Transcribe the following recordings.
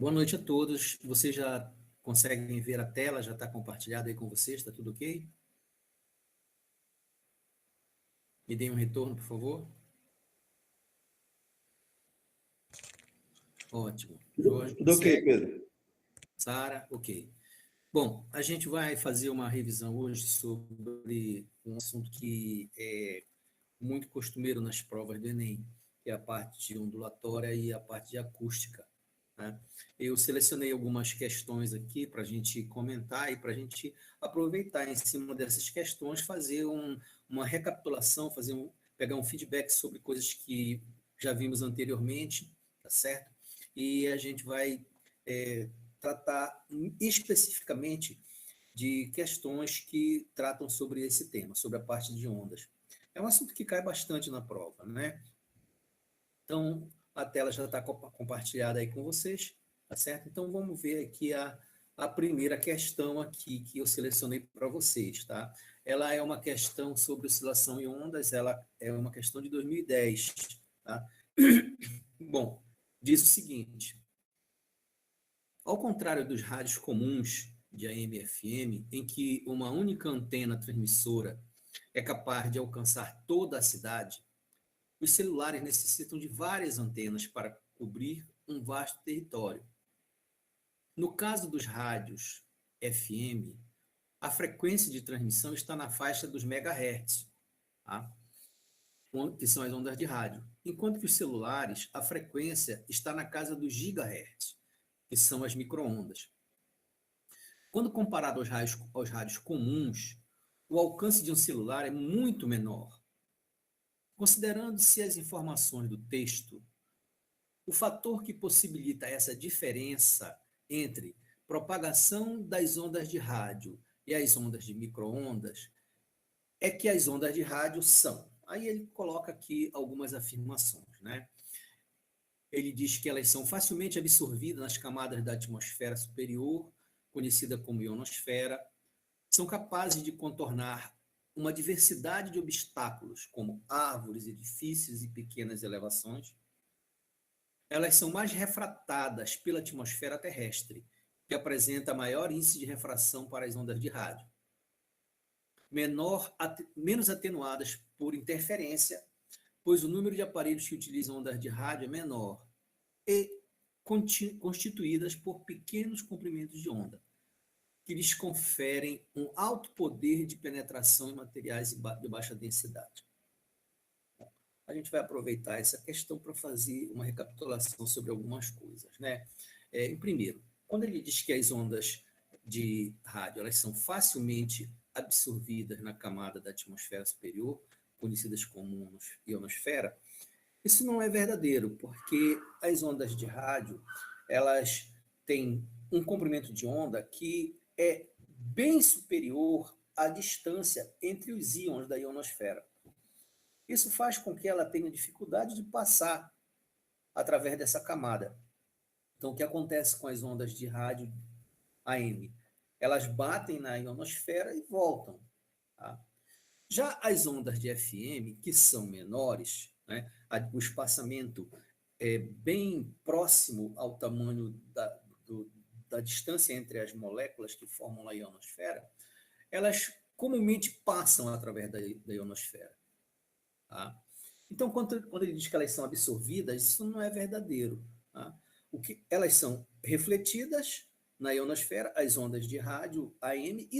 Boa noite a todos. Vocês já conseguem ver a tela? Já está compartilhada aí com vocês? Está tudo ok? Me deem um retorno, por favor. Ótimo. Jorge, Tudo ok, consegue? Pedro. Sara, ok. Bom, a gente vai fazer uma revisão hoje sobre um assunto que é muito costumeiro nas provas do Enem, que é a parte de ondulatória e a parte de acústica, né? Eu selecionei algumas questões aqui para a gente comentar e para a gente aproveitar em cima dessas questões, fazer uma recapitulação, pegar um feedback sobre coisas que já vimos anteriormente, tá certo? E a gente vai tratar especificamente de questões que tratam sobre esse tema, sobre a parte de ondas. É um assunto que cai bastante na prova, né? Então, a tela já está compartilhada aí com vocês, tá certo? Então, vamos ver aqui a primeira questão aqui que eu selecionei para vocês, tá? Ela é uma questão sobre oscilação em ondas, ela é uma questão de 2010, tá? Bom, diz o seguinte: ao contrário dos rádios comuns de AM e FM, em que uma única antena transmissora é capaz de alcançar toda a cidade, os celulares necessitam de várias antenas para cobrir um vasto território. No caso dos rádios FM, a frequência de transmissão está na faixa dos megahertz, tá? Que são as ondas de rádio, enquanto que os celulares, a frequência está na casa dos gigahertz, que são as microondas. Quando comparado aos rádios comuns, o alcance de um celular é muito menor. Considerando-se as informações do texto, o fator que possibilita essa diferença entre propagação das ondas de rádio e as ondas de microondas é que as ondas de rádio são. Aí ele coloca aqui algumas afirmações, né? Ele diz que elas são facilmente absorvidas nas camadas da atmosfera superior, conhecida como ionosfera, são capazes de contornar uma diversidade de obstáculos, como árvores, edifícios e pequenas elevações. Elas são mais refratadas pela atmosfera terrestre, que apresenta maior índice de refração para as ondas de rádio. Menos atenuadas por interferência, pois o número de aparelhos que utilizam ondas de rádio é menor, e constituídas por pequenos comprimentos de onda, que lhes conferem um alto poder de penetração em materiais de baixa densidade. A gente vai aproveitar essa questão para fazer uma recapitulação sobre algumas coisas, né? Em primeiro, quando ele diz que as ondas de rádio elas são facilmente absorvidas na camada da atmosfera superior, conhecidas como ionosfera, isso não é verdadeiro, porque as ondas de rádio elas têm um comprimento de onda que é bem superior à distância entre os íons da ionosfera. Isso faz com que ela tenha dificuldade de passar através dessa camada. Então, o que acontece com as ondas de rádio AM? Elas batem na ionosfera e voltam. Tá? Já as ondas de FM, que são menores, né, o espaçamento é bem próximo ao tamanho da distância entre as moléculas que formam a ionosfera, elas comumente passam através da ionosfera. Tá? Então, quando ele diz que elas são absorvidas, isso não é verdadeiro. Tá? Elas são refletidas na ionosfera, as ondas de rádio AM, e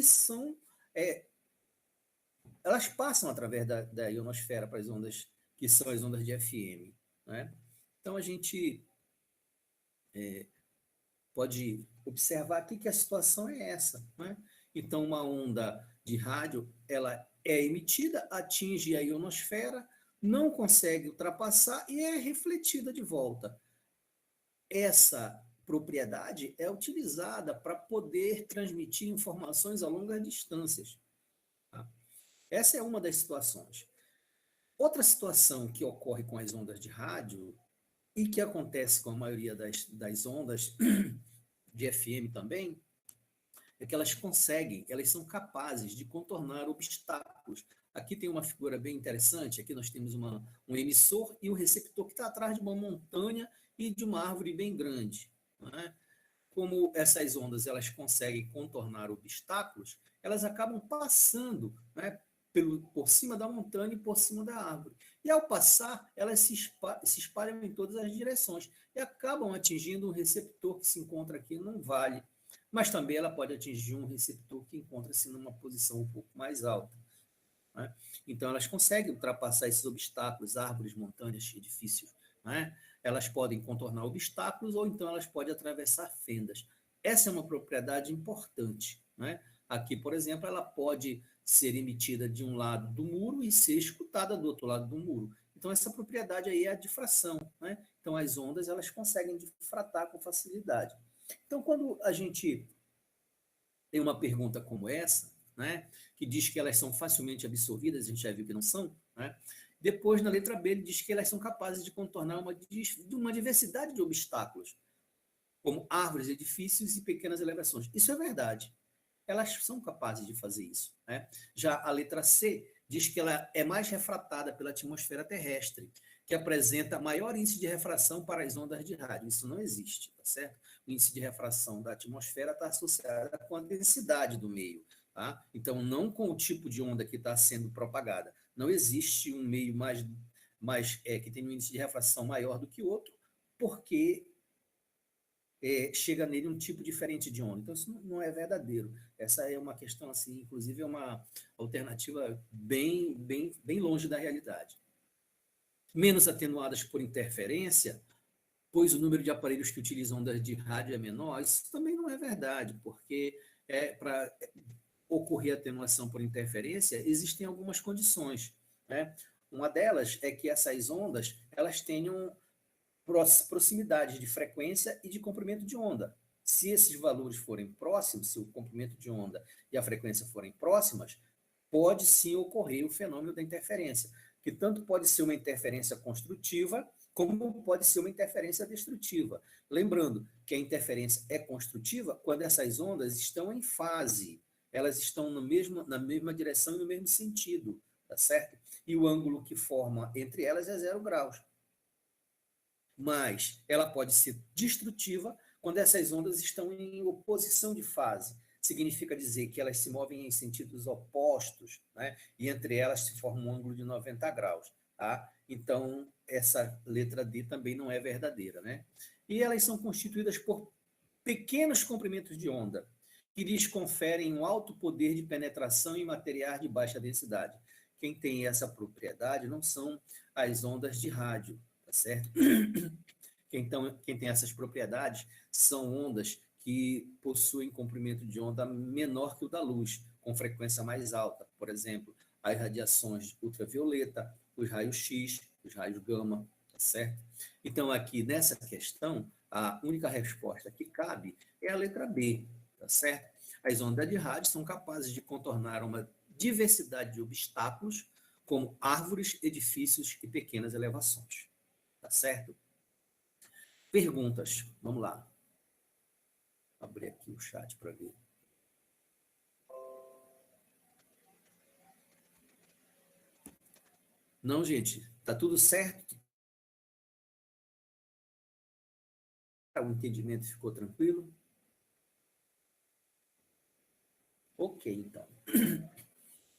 elas passam através da ionosfera para as ondas que são as ondas de FM. Né? Então, a gente pode observar aqui que a situação é essa. Né? Então, uma onda de rádio, ela é emitida, atinge a ionosfera, não consegue ultrapassar e é refletida de volta. Essa propriedade é utilizada para poder transmitir informações a longas distâncias. Tá? Essa é uma das situações. Outra situação que ocorre com as ondas de rádio e que acontece com a maioria das ondas de FM também, é que elas são capazes de contornar obstáculos. Aqui tem uma figura bem interessante, aqui nós temos um emissor e um receptor que está atrás de uma montanha e de uma árvore bem grande. Não é? como essas ondas elas conseguem contornar obstáculos, elas acabam passando, né, por cima da montanha e por cima da árvore. E ao passar, elas se espalham em todas as direções e acabam atingindo um receptor que se encontra aqui num vale, mas também ela pode atingir um receptor que encontra-se numa posição um pouco mais alta. Né? Então, elas conseguem ultrapassar esses obstáculos, árvores, montanhas, edifícios. Né? Elas podem contornar obstáculos ou então elas podem atravessar fendas. Essa é uma propriedade importante. Né? Aqui, por exemplo, ela pode ser emitida de um lado do muro e ser escutada do outro lado do muro. Então, essa propriedade aí é a difração. Né? Então, as ondas elas conseguem difratar com facilidade. Então, quando a gente tem uma pergunta como essa, né, que diz que elas são facilmente absorvidas, a gente já viu que não são, né? Depois, na letra B, ele diz que elas são capazes de contornar uma diversidade de obstáculos, como árvores, edifícios e pequenas elevações. Isso é verdade. Elas são capazes de fazer isso. Né? Já a letra C diz que ela é mais refratada pela atmosfera terrestre, que apresenta maior índice de refração para as ondas de rádio. Isso não existe, tá certo? O índice de refração da atmosfera está associado com a densidade do meio. Tá? Então, não com o tipo de onda que está sendo propagada. Não existe um meio que tem um índice de refração maior do que outro, porque chega nele um tipo diferente de onda. Então, isso não é verdadeiro. Essa é uma questão, assim, inclusive é uma alternativa bem longe da realidade. Menos atenuadas por interferência, pois o número de aparelhos que utilizam ondas de rádio é menor, isso também não é verdade, porque para ocorrer atenuação por interferência, existem algumas condições. Né? Uma delas é que essas ondas elas tenham proximidade de frequência e de comprimento de onda. Se esses valores forem próximos, se o comprimento de onda e a frequência forem próximas, pode sim ocorrer o fenômeno da interferência, que tanto pode ser uma interferência construtiva, como pode ser uma interferência destrutiva. Lembrando que a interferência é construtiva quando essas ondas estão em fase, elas estão na mesma direção e no mesmo sentido, tá certo? E o ângulo que forma entre elas é 0 graus. Mas ela pode ser destrutiva quando essas ondas estão em oposição de fase. Significa dizer que elas se movem em sentidos opostos, né? E entre elas se forma um ângulo de 90 graus. Tá? Então, essa letra D também não é verdadeira. Né? E elas são constituídas por pequenos comprimentos de onda, que lhes conferem um alto poder de penetração em materiais de baixa densidade. Quem tem essa propriedade não são as ondas de rádio, tá certo? Quem tem essas propriedades são ondas que possuem comprimento de onda menor que o da luz, com frequência mais alta. Por exemplo, as radiações ultravioleta, os raios X, os raios gama, tá certo? Então, aqui nessa questão, a única resposta que cabe é a letra B, tá certo? As ondas de rádio são capazes de contornar uma diversidade de obstáculos, como árvores, edifícios e pequenas elevações. Tá certo? Perguntas. Vamos lá. Vou abrir aqui o chat para ver. Não, gente, tá tudo certo? O entendimento ficou tranquilo? Ok, então.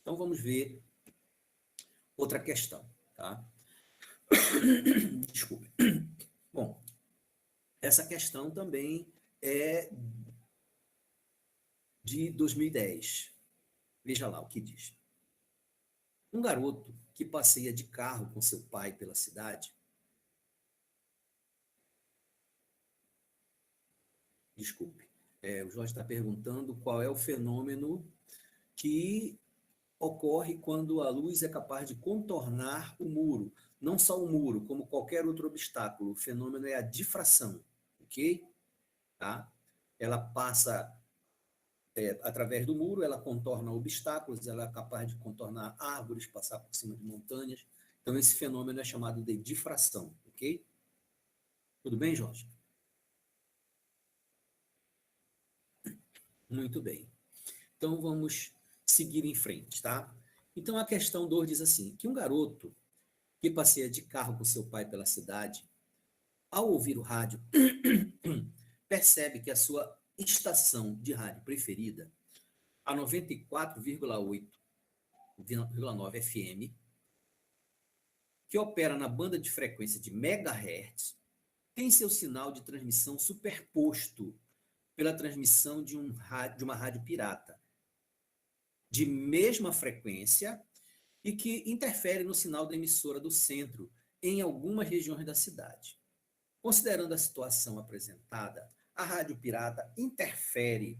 Então vamos ver outra questão, tá? Desculpe. Bom, essa questão também é de 2010. Veja lá o que diz. Um garoto que passeia de carro com seu pai pela cidade. Desculpe. O Jorge está perguntando qual é o fenômeno que ocorre quando a luz é capaz de contornar o muro. Não só o muro, como qualquer outro obstáculo. O fenômeno é a difração, ok? Tá? Ela passa através do muro, ela contorna obstáculos, ela é capaz de contornar árvores, passar por cima de montanhas. Então, esse fenômeno é chamado de difração, ok? Tudo bem, Jorge? Muito bem. Então, vamos seguir em frente, tá? Então, a questão 2 diz assim, que um garoto que passeia de carro com seu pai pela cidade, ao ouvir o rádio, percebe que a sua estação de rádio preferida, a 94,8,9 FM, que opera na banda de frequência de megahertz, tem seu sinal de transmissão superposto pela transmissão de uma rádio pirata, de mesma frequência e que interfere no sinal da emissora do centro em algumas regiões da cidade. Considerando a situação apresentada, a rádio pirata interfere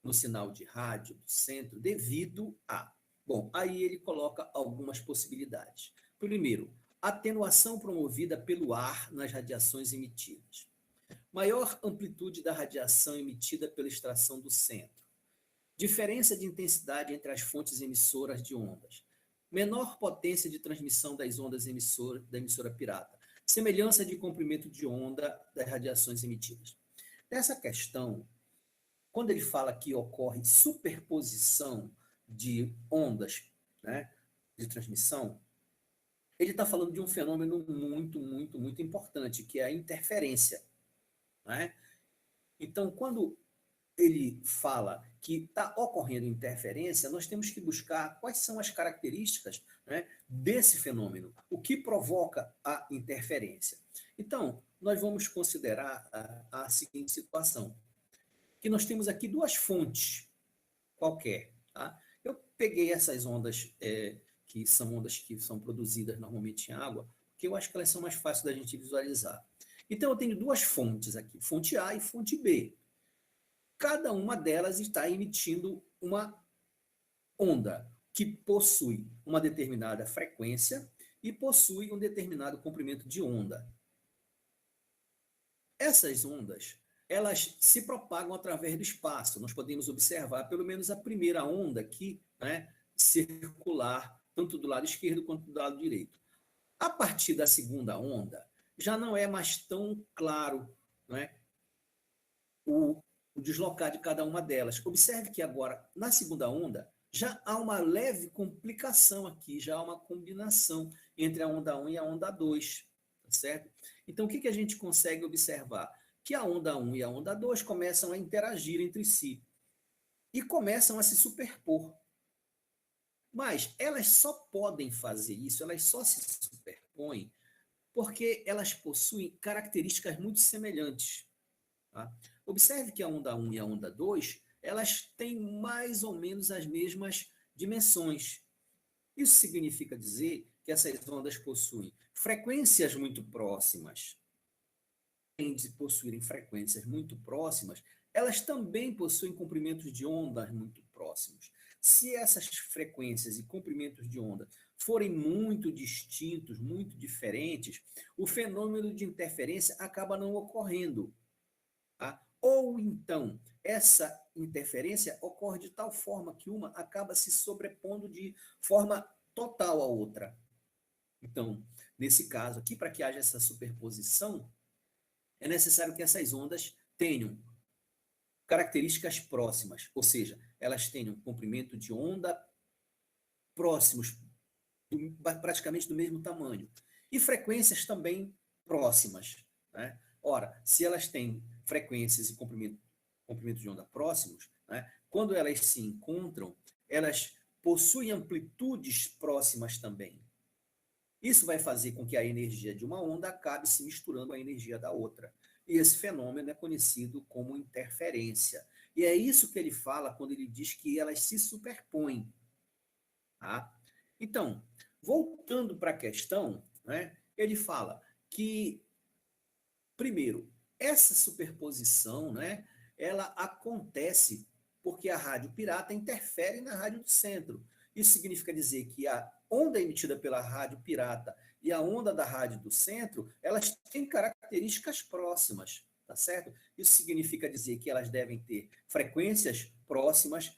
no sinal de rádio do centro devido a... Bom, aí ele coloca algumas possibilidades. Primeiro, atenuação promovida pelo ar nas radiações emitidas. Maior amplitude da radiação emitida pela extração do centro. Diferença de intensidade entre as fontes emissoras de ondas. Menor potência de transmissão das ondas da emissora pirata. Semelhança de comprimento de onda das radiações emitidas. Nessa questão, quando ele fala que ocorre superposição de ondas, né, de transmissão, ele está falando de um fenômeno muito importante, que é a interferência. Né? Então, quando ele fala que está ocorrendo interferência, nós temos que buscar quais são as características, né, desse fenômeno, o que provoca a interferência. Então, nós vamos considerar a seguinte situação, que nós temos aqui duas fontes qualquer. Tá? Eu peguei essas ondas, que são produzidas normalmente em água, porque eu acho que elas são mais fáceis da gente visualizar. Então, eu tenho duas fontes aqui, fonte A e fonte B. Cada uma delas está emitindo uma onda que possui uma determinada frequência e possui um determinado comprimento de onda. Essas ondas, elas se propagam através do espaço. Nós podemos observar pelo menos a primeira onda aqui, né, circular, tanto do lado esquerdo quanto do lado direito. A partir da segunda onda, já não é mais tão claro, né, o deslocar de cada uma delas. Observe que agora, na segunda onda, já há uma leve complicação aqui, já há uma combinação entre a onda 1 e a onda 2, tá certo? Então, o que a gente consegue observar? Que a onda 1 e a onda 2 começam a interagir entre si e começam a se superpor. Mas elas só podem fazer isso, elas só se superpõem porque elas possuem características muito semelhantes. Tá? Observe que a onda 1 e a onda 2, elas têm mais ou menos as mesmas dimensões. Isso significa dizer que essas ondas possuem frequências muito próximas. Além de possuírem frequências muito próximas, elas também possuem comprimentos de ondas muito próximos. Se essas frequências e comprimentos de onda forem muito distintos, muito diferentes, o fenômeno de interferência acaba não ocorrendo. Tá? Ou então, essa interferência ocorre de tal forma que uma acaba se sobrepondo de forma total à outra. Então, nesse caso aqui, para que haja essa superposição, é necessário que essas ondas tenham características próximas, ou seja, elas tenham comprimento de onda próximos, praticamente do mesmo tamanho, e frequências também próximas. Né? Ora, se elas têm frequências e comprimento de onda próximos, né, quando elas se encontram, elas possuem amplitudes próximas também. Isso vai fazer com que a energia de uma onda acabe se misturando à energia da outra. E esse fenômeno é conhecido como interferência. E é isso que ele fala quando ele diz que elas se superpõem. Tá? Então, voltando para a questão, né, ele fala que, primeiro, essa superposição, né, ela acontece porque a rádio pirata interfere na rádio do centro. Isso significa dizer que a onda emitida pela rádio pirata e a onda da rádio do centro, elas têm características próximas, tá certo? Isso significa dizer que elas devem ter frequências próximas,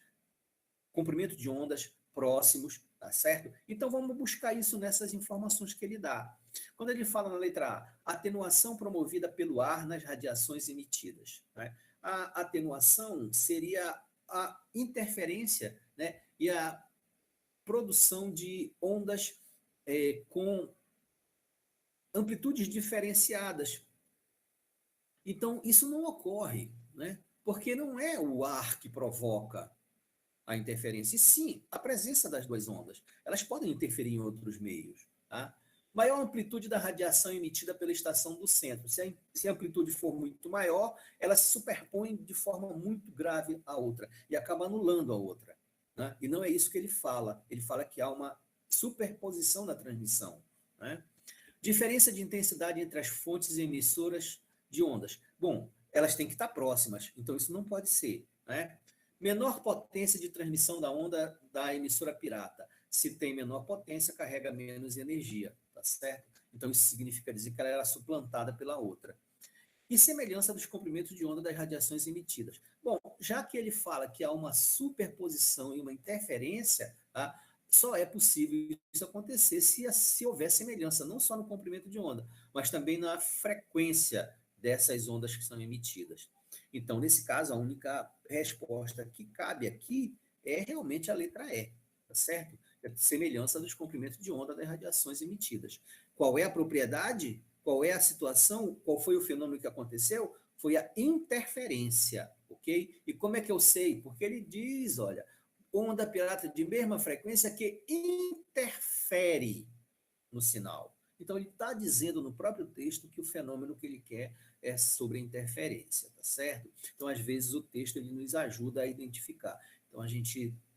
comprimento de ondas próximos, tá certo? Então vamos buscar isso nessas informações que ele dá. Quando ele fala na letra A, atenuação promovida pelo ar nas radiações emitidas, né? A atenuação seria a interferência, né, e a produção de ondas com amplitudes diferenciadas. Então, isso não ocorre, né? Porque não é o ar que provoca a interferência, e sim a presença das duas ondas. Elas podem interferir em outros meios. Tá? Maior amplitude da radiação emitida pela estação do centro. Se a amplitude for muito maior, ela se superpõe de forma muito grave à outra e acaba anulando a outra. Né? E não é isso que ele fala. Ele fala que há uma superposição na transmissão. Né? Diferença de intensidade entre as fontes emissoras de ondas. Bom, elas têm que estar próximas, então isso não pode ser. Né? Menor potência de transmissão da onda da emissora pirata. Se tem menor potência, carrega menos energia, tá certo? Então isso significa dizer que ela era suplantada pela outra. E semelhança dos comprimentos de onda das radiações emitidas. Bom, já que ele fala que há uma superposição e uma interferência, tá? Só é possível isso acontecer se houver semelhança, não só no comprimento de onda, mas também na frequência dessas ondas que são emitidas. Então, nesse caso, a única resposta que cabe aqui é realmente a letra E, tá certo? É a semelhança dos comprimentos de onda das radiações emitidas. Qual é a propriedade? Qual é a situação? Qual foi o fenômeno que aconteceu? Foi a interferência, ok? E como é que eu sei? Porque ele diz, olha, onda pirata de mesma frequência que interfere no sinal. Então, ele está dizendo no próprio texto que o fenômeno que ele quer é sobre a interferência, tá certo? Então, às vezes, o texto ele nos ajuda a identificar. Então,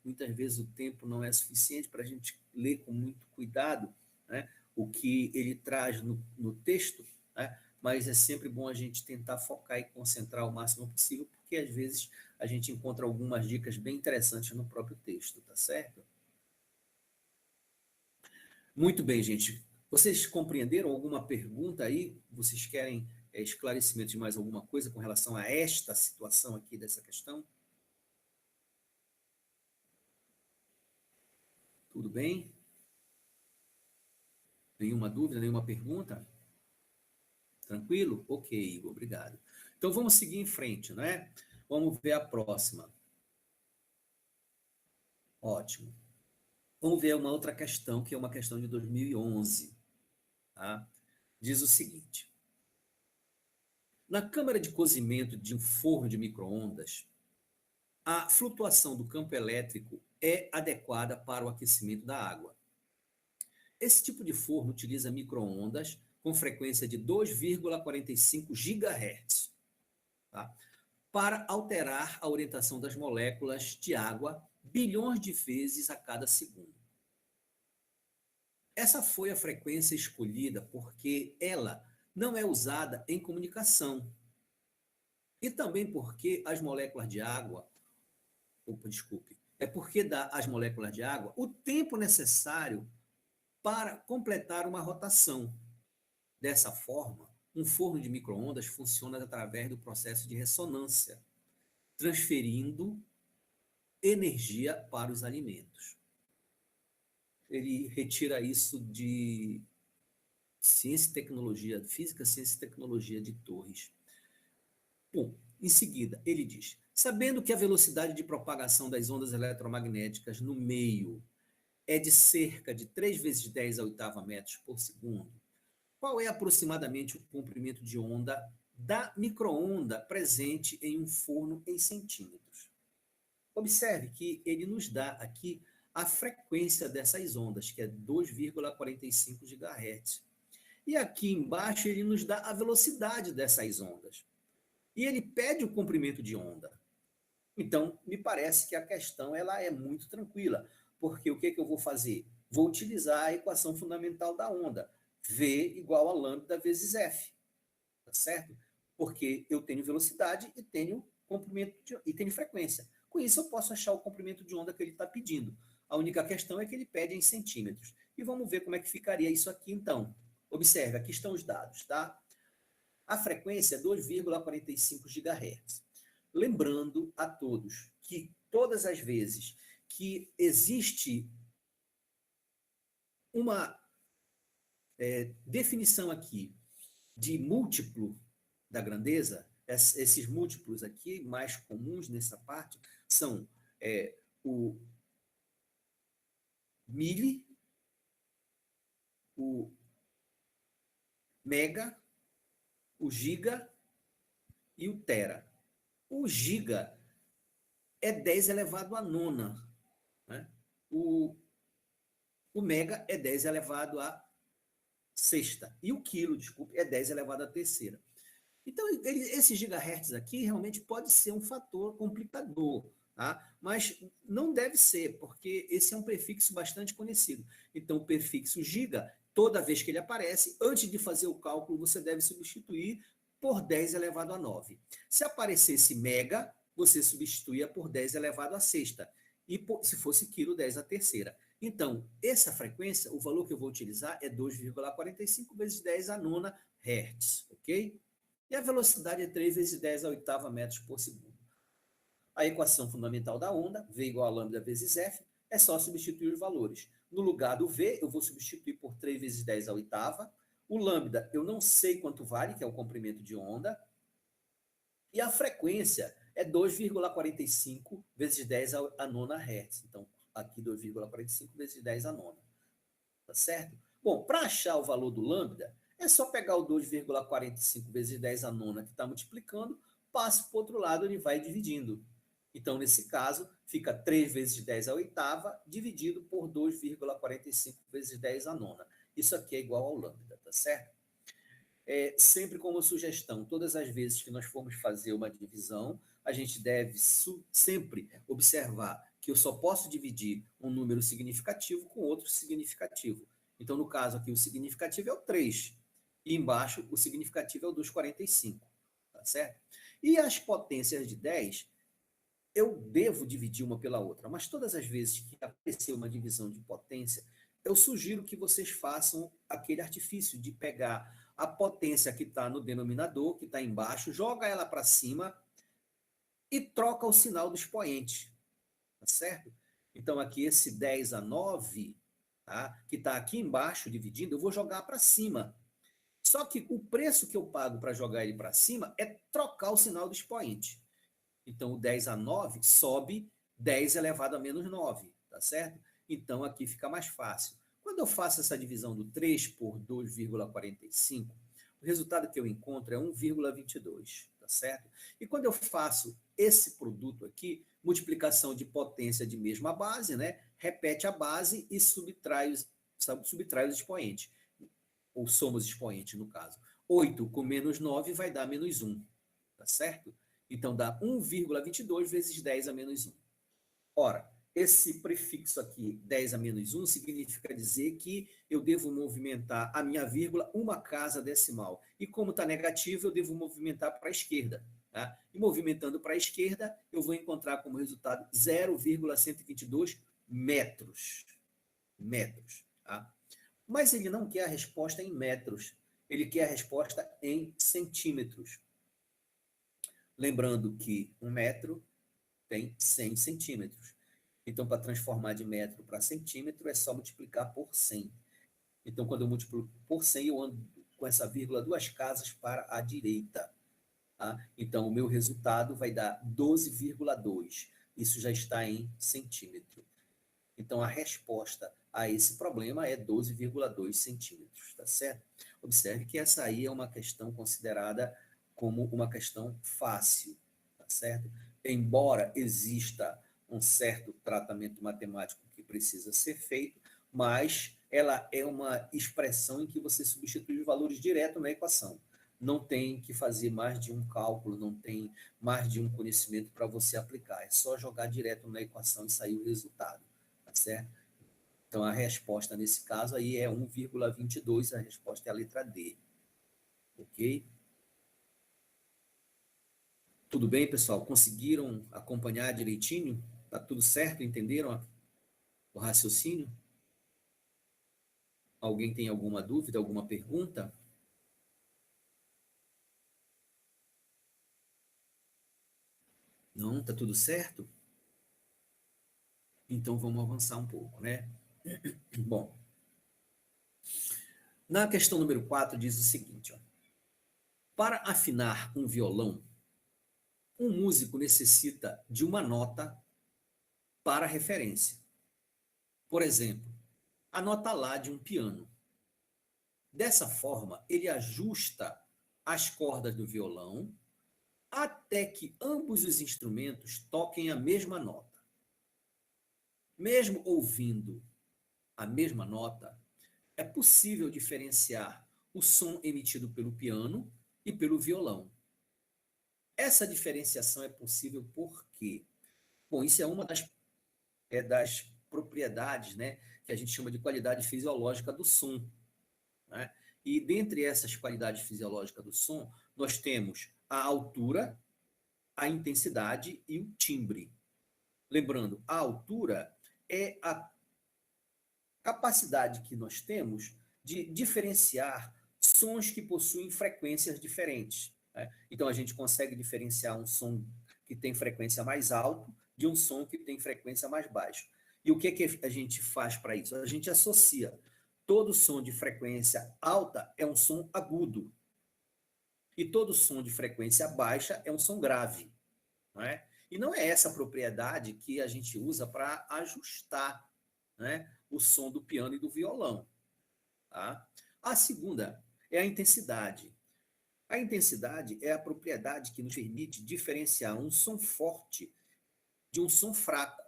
muitas vezes, o tempo não é suficiente para a gente ler com muito cuidado, né, o que ele traz no texto, né, mas é sempre bom a gente tentar focar e concentrar o máximo possível, porque às vezes a gente encontra algumas dicas bem interessantes no próprio texto, tá certo? Muito bem, gente. Vocês compreenderam alguma pergunta aí? Vocês querem esclarecimento de mais alguma coisa com relação a esta situação aqui dessa questão? Tudo bem? Nenhuma dúvida, nenhuma pergunta? Tranquilo? Ok, Igor, obrigado. Então vamos seguir em frente, não é? Vamos ver a próxima. Ótimo. Vamos ver uma outra questão, que é uma questão de 2011. Tá? Diz o seguinte: na câmara de cozimento de um forno de micro-ondas, a flutuação do campo elétrico é adequada para o aquecimento da água. Esse tipo de forno utiliza micro-ondas com frequência de 2,45 GHz, tá? Para alterar a orientação das moléculas de água bilhões de vezes a cada segundo. Essa foi a frequência escolhida porque ela não é usada em comunicação e também porque as moléculas de água, desculpe, é porque dá às moléculas de água o tempo necessário para completar uma rotação. Dessa forma, um forno de micro-ondas funciona através do processo de ressonância, transferindo energia para os alimentos. Ele retira isso de ciência e tecnologia, física, ciência e tecnologia de Torres. Bom, em seguida, ele diz: sabendo que a velocidade de propagação das ondas eletromagnéticas no meio é de cerca de 3 vezes 10 a oitava metros por segundo, qual é aproximadamente o comprimento de onda da microonda presente em um forno em centímetros? Observe que ele nos dá aqui a frequência dessas ondas, que é 2,45 GHz. E aqui embaixo ele nos dá a velocidade dessas ondas. E ele pede o comprimento de onda. Então, me parece que a questão ela é muito tranquila, porque o que, que eu vou fazer? Vou utilizar a equação fundamental da onda, V igual a lambda vezes F, tá certo? Porque eu tenho velocidade e tenho e tenho frequência. Com isso, eu posso achar o comprimento de onda que ele está pedindo. A única questão é que ele pede em centímetros. E vamos ver como é que ficaria isso aqui, então. Observe, aqui estão os dados, tá? A frequência é 2,45 GHz. Lembrando a todos que todas as vezes que existe uma definição aqui de múltiplo da grandeza, esses múltiplos aqui, mais comuns nessa parte, são o mili, o mega, o giga e o tera. O giga é 10 elevado à nona, né? O mega é 10 elevado à sexta. E o quilo, desculpe, é 10 elevado à terceira. Então, esse gigahertz aqui realmente pode ser um fator complicador, tá? Mas não deve ser, porque esse é um prefixo bastante conhecido. Então, o prefixo giga, toda vez que ele aparece, antes de fazer o cálculo, você deve substituir por 10 elevado a 9. Se aparecesse mega, você substituía por 10 elevado a sexta. E se fosse quilo, 10 a terceira. Então, essa frequência, o valor que eu vou utilizar é 2,45 vezes 10 a nona hertz, ok? E a velocidade é 3 vezes 10 a oitava metros por segundo. A equação fundamental da onda, V igual a lambda vezes F, é só substituir os valores. No lugar do V, eu vou substituir por 3 vezes 10 a oitava. O lambda, eu não sei quanto vale, que é o comprimento de onda. E a frequência é 2,45 vezes 10 a nona hertz. Então, aqui 2,45 vezes 10 a nona. Tá certo? Bom, para achar o valor do lambda, é só pegar o 2,45 vezes 10 a nona que está multiplicando, passa para o outro lado, ele vai dividindo. Então, nesse caso, fica 3 vezes 10 a oitava, dividido por 2,45 vezes 10 a nona. Isso aqui é igual ao lambda, tá certo? Sempre como sugestão, todas as vezes que nós formos fazer uma divisão, a gente deve sempre observar que eu só posso dividir um número significativo com outro significativo. Então, no caso aqui, o significativo é o 3, e embaixo o significativo é o 2,45, tá certo? E as potências de 10, eu devo dividir uma pela outra, mas todas as vezes que aparecer uma divisão de potência, eu sugiro que vocês façam aquele artifício de pegar a potência que está no denominador, que está embaixo, joga ela para cima e troca o sinal do expoente, tá certo? Então, aqui esse 10 a 9, tá? Que está aqui embaixo dividindo, eu vou jogar para cima. Só que o preço que eu pago para jogar ele para cima é trocar o sinal do expoente. Então, o 10 a 9 sobe 10 elevado a menos 9, tá certo? Então, aqui fica mais fácil. Quando eu faço essa divisão do 3 por 2,45, o resultado que eu encontro é 1,22, tá certo? E quando eu faço esse produto aqui, multiplicação de potência de mesma base, né? Repete a base e subtrai os expoentes, ou soma os expoentes, no caso. 8 com menos 9 vai dar menos 1, tá certo? Então, dá 1,22 vezes 10 a menos 1. Ora, esse prefixo aqui, 10 a menos 1, significa dizer que eu devo movimentar a minha vírgula uma casa decimal. E como está negativo, eu devo movimentar para a esquerda. Tá? E movimentando para a esquerda, eu vou encontrar como resultado 0,122 metros. Metros. Tá? Mas ele não quer a resposta em metros, ele quer a resposta em centímetros. Lembrando que 1 metro tem 100 centímetros. Então, para transformar de metro para centímetro, é só multiplicar por 100. Então, quando eu multiplico por 100, eu ando com essa vírgula 2 casas para a direita. Tá? Então, o meu resultado vai dar 12,2. Isso já está em centímetro. Então, a resposta a esse problema é 12,2 centímetros, tá certo? Observe que essa aí é uma questão considerada como uma questão fácil, tá certo? Embora exista um certo tratamento matemático que precisa ser feito, mas ela é uma expressão em que você substitui os valores direto na equação. Não tem que fazer mais de um cálculo, não tem mais de um conhecimento para você aplicar. É só jogar direto na equação e sair o resultado, tá certo? Então, a resposta nesse caso aí é 1,22, a resposta é a letra D. Ok? Tudo bem, pessoal? Conseguiram acompanhar direitinho? Tá tudo certo? Entenderam o raciocínio? Alguém tem alguma dúvida, alguma pergunta? Não? Tá tudo certo? Então, vamos avançar um pouco, né? Bom, na questão número 4 diz o seguinte, ó. Para afinar um violão, um músico necessita de uma nota para referência. Por exemplo, a nota Lá de um piano. Dessa forma, ele ajusta as cordas do violão até que ambos os instrumentos toquem a mesma nota. Mesmo ouvindo a mesma nota, é possível diferenciar o som emitido pelo piano e pelo violão. Essa diferenciação é possível porque, bom, isso é uma das propriedades, né, que a gente chama de qualidade fisiológica do som, né? E dentre essas qualidades fisiológicas do som, nós temos a altura, a intensidade e o timbre. Lembrando, a altura é a capacidade que nós temos de diferenciar sons que possuem frequências diferentes, né? Então, a gente consegue diferenciar um som que tem frequência mais alta de um som que tem frequência mais baixa. E o que, que a gente faz para isso? A gente associa todo som de frequência alta é um som agudo, e todo som de frequência baixa é um som grave, não é? E não é essa propriedade que a gente usa para ajustar, né, o som do piano e do violão. Tá? A segunda é a intensidade. A intensidade é a propriedade que nos permite diferenciar um som forte de um som fraco.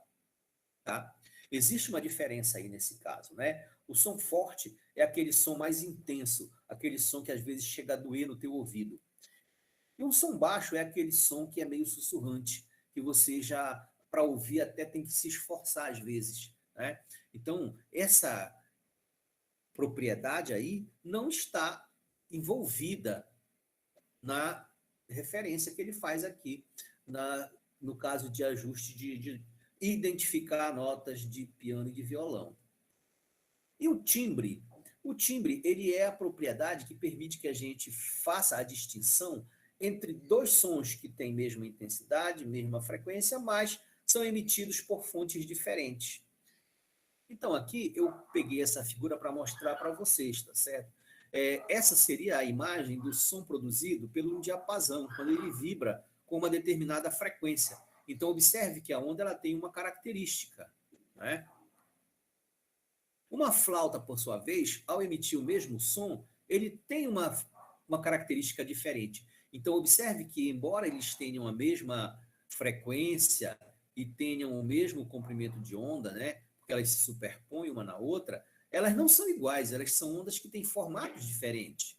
Tá? Existe uma diferença aí nesse caso, né? O som forte é aquele som mais intenso, aquele som que às vezes chega a doer no teu ouvido. E um som baixo é aquele som que é meio sussurrante, que você já, para ouvir, até tem que se esforçar às vezes, né? Então, essa propriedade aí não está envolvida na referência que ele faz aqui, no caso de ajuste de identificar notas de piano e de violão. E o timbre? O timbre, ele é a propriedade que permite que a gente faça a distinção entre dois sons que têm mesma intensidade, mesma frequência, mas são emitidos por fontes diferentes. Então, aqui eu peguei essa figura para mostrar para vocês, tá certo? Essa seria a imagem do som produzido pelo diapasão, quando ele vibra com uma determinada frequência. Então, observe que a onda ela tem uma característica, né? Uma flauta, por sua vez, ao emitir o mesmo som, ele tem uma característica diferente. Então, observe que, embora eles tenham a mesma frequência e tenham o mesmo comprimento de onda, né? Porque elas se superpõem uma na outra, elas não são iguais, elas são ondas que têm formatos diferentes.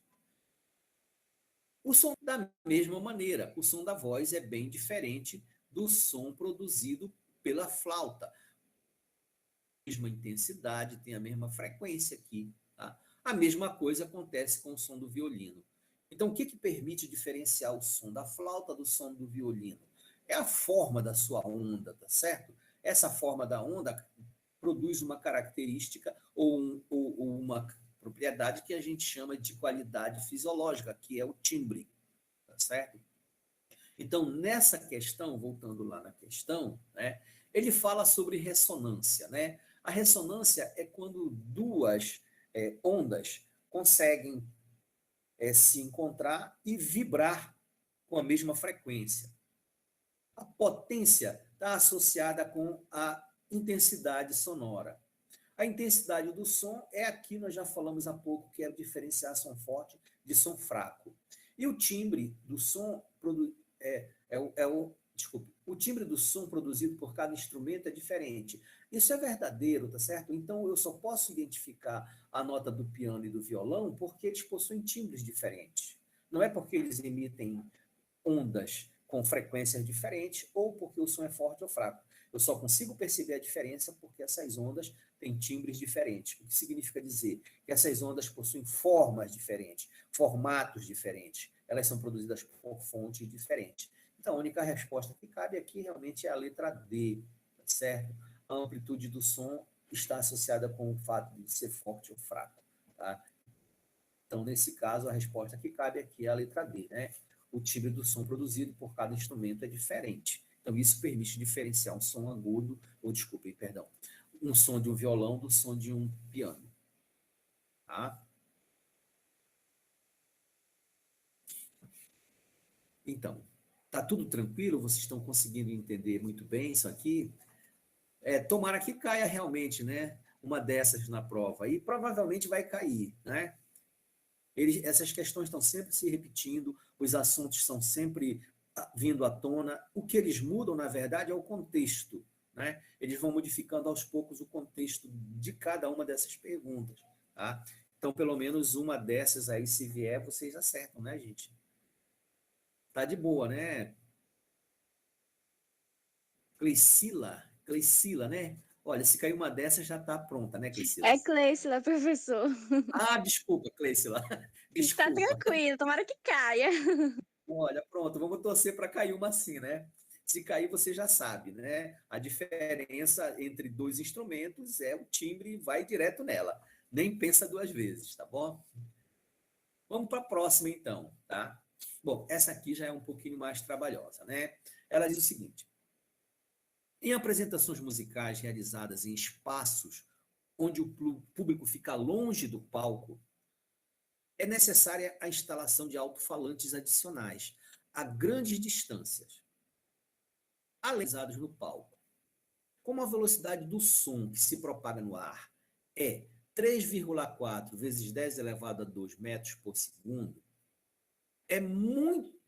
O som, da mesma maneira, o som da voz é bem diferente do som produzido pela flauta. Mesma intensidade, tem a mesma frequência aqui. Tá? A mesma coisa acontece com o som do violino. Então, o que, que permite diferenciar o som da flauta do som do violino? É a forma da sua onda, tá certo? Essa forma da onda produz uma característica ou uma propriedade que a gente chama de qualidade fisiológica, que é o timbre, tá certo? Então, nessa questão, voltando lá na questão, né, ele fala sobre ressonância, né? A ressonância é quando duas ondas conseguem se encontrar e vibrar com a mesma frequência. A potência está associada com a intensidade sonora. A intensidade do som é aqui, nós já falamos há pouco, que é diferenciar som forte de som fraco. E o timbre do som desculpe, o timbre do som produzido por cada instrumento é diferente. Isso é verdadeiro, tá certo? Então eu só posso identificar a nota do piano e do violão porque eles possuem timbres diferentes. Não é porque eles emitem ondas com frequências diferentes ou porque o som é forte ou fraco. Eu só consigo perceber a diferença porque essas ondas têm timbres diferentes. O que significa dizer que essas ondas possuem formas diferentes, formatos diferentes. Elas são produzidas por fontes diferentes. Então, a única resposta que cabe aqui realmente é a letra D, tá certo? A amplitude do som está associada com o fato de ser forte ou fraco, tá? Então, nesse caso, a resposta que cabe aqui é a letra D, né? O timbre do som produzido por cada instrumento é diferente. Então, isso permite diferenciar um som agudo, ou desculpe, perdão, um som de um violão do som de um piano. Tá? Então, tá tudo tranquilo? Vocês estão conseguindo entender muito bem isso aqui? Tomara que caia realmente, né? Uma dessas na prova. E provavelmente vai cair, né? Essas questões estão sempre se repetindo, os assuntos são sempre vindo à tona. O que eles mudam, na verdade, é o contexto, né? Eles vão modificando aos poucos o contexto de cada uma dessas perguntas, tá? Então, pelo menos uma dessas aí, se vier, vocês acertam, né, gente? Tá de boa, né? Cleicila, né? Olha, se cair uma dessas, já está pronta, né, Cleicila? É Cleisla, professor. Ah, desculpa, Cleicila. Tá Desculpa. tranquilo, tomara que caia. Olha, pronto, vamos torcer para cair uma assim, né? Se cair, você já sabe, né? A diferença entre dois instrumentos é o timbre vai direto nela. Nem pensa duas vezes, tá bom? Vamos para a próxima, então, tá? Bom, essa aqui já é um pouquinho mais trabalhosa, né? Ela diz o seguinte: em apresentações musicais realizadas em espaços onde o público fica longe do palco, é necessária a instalação de alto-falantes adicionais a grandes distâncias, alejados no palco. Como a velocidade do som que se propaga no ar é 3,4 vezes 10 elevado a 2 metros por segundo, é muito,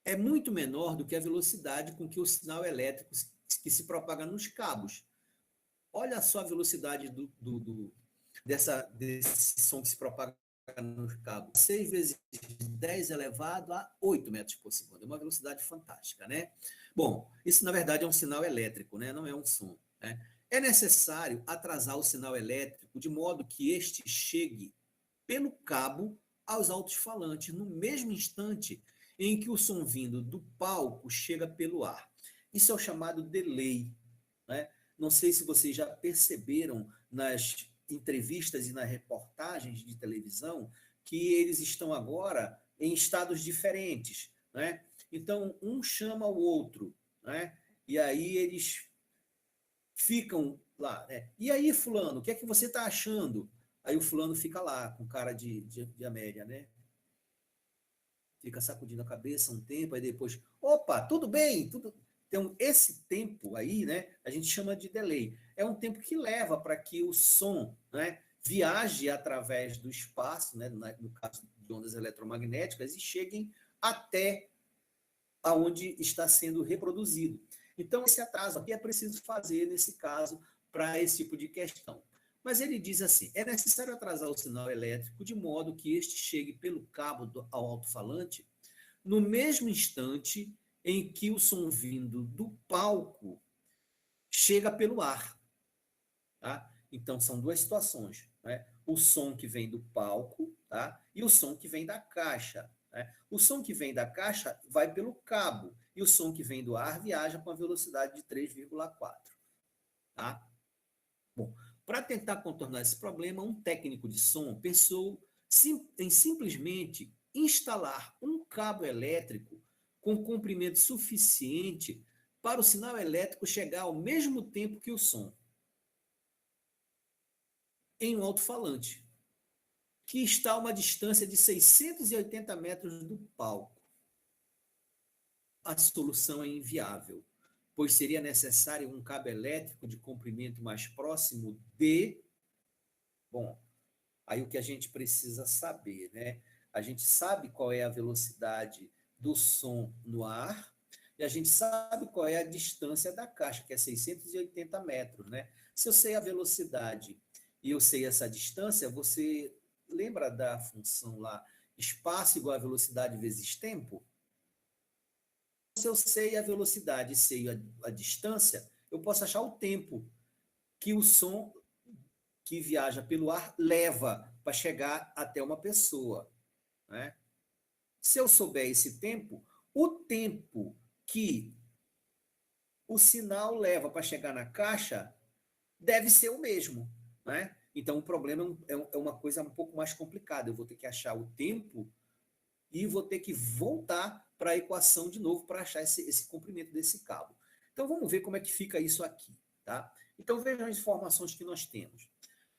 é muito menor do que a velocidade com que o sinal elétrico que se propaga nos cabos. Olha só a velocidade desse som que se propaga nos cabos. 6 vezes 10 elevado a 8 metros por segundo. É uma velocidade fantástica, né? Bom, isso na verdade é um sinal elétrico, né? Não é um som. Né? É necessário atrasar o sinal elétrico de modo que este chegue pelo cabo aos alto-falantes no mesmo instante em que o som vindo do palco chega pelo ar. Isso é o chamado delay, né? Não sei se vocês já perceberam nas entrevistas e nas reportagens de televisão que eles estão agora em estados diferentes, né? Então, um chama o outro, né? E aí eles ficam lá, né? E aí, fulano, o que é que você está achando? Aí o fulano fica lá, com cara de Amélia, né? Fica sacudindo a cabeça um tempo, aí depois, opa, tudo bem, tudo. Então, esse tempo aí, né, a gente chama de delay. É um tempo que leva para que o som, né, viaje através do espaço, né, no caso de ondas eletromagnéticas, e cheguem até aonde está sendo reproduzido. Então, esse atraso aqui é preciso fazer, nesse caso, para esse tipo de questão. Mas ele diz assim: é necessário atrasar o sinal elétrico de modo que este chegue pelo cabo ao alto-falante no mesmo instante em que o som vindo do palco chega pelo ar. Tá? Então, são duas situações. Né? O som que vem do palco, tá? E o som que vem da caixa. Né? O som que vem da caixa vai pelo cabo, e o som que vem do ar viaja com a velocidade de 3,4. Tá? Bom, para tentar contornar esse problema, um técnico de som pensou em simplesmente instalar um cabo elétrico com comprimento suficiente para o sinal elétrico chegar ao mesmo tempo que o som, em um alto-falante, que está a uma distância de 680 metros do palco. A solução é inviável, pois seria necessário um cabo elétrico de comprimento mais próximo de... Bom, aí o que a gente precisa saber, né? A gente sabe qual é a velocidade do som no ar e a gente sabe qual é a distância da caixa, que é 680 metros, né? Se eu sei a velocidade e eu sei essa distância, você lembra da função lá, espaço igual a velocidade vezes tempo? Se eu sei a velocidade e sei a distância, eu posso achar o tempo que o som que viaja pelo ar leva para chegar até uma pessoa. Né? Se eu souber esse tempo, o tempo que o sinal leva para chegar na caixa deve ser o mesmo. Né? Então, o problema é uma coisa um pouco mais complicada. Eu vou ter que achar o tempo e vou ter que voltar para a equação de novo para achar esse comprimento desse cabo. Então, vamos ver como é que fica isso aqui. Tá? Então, vejam as informações que nós temos.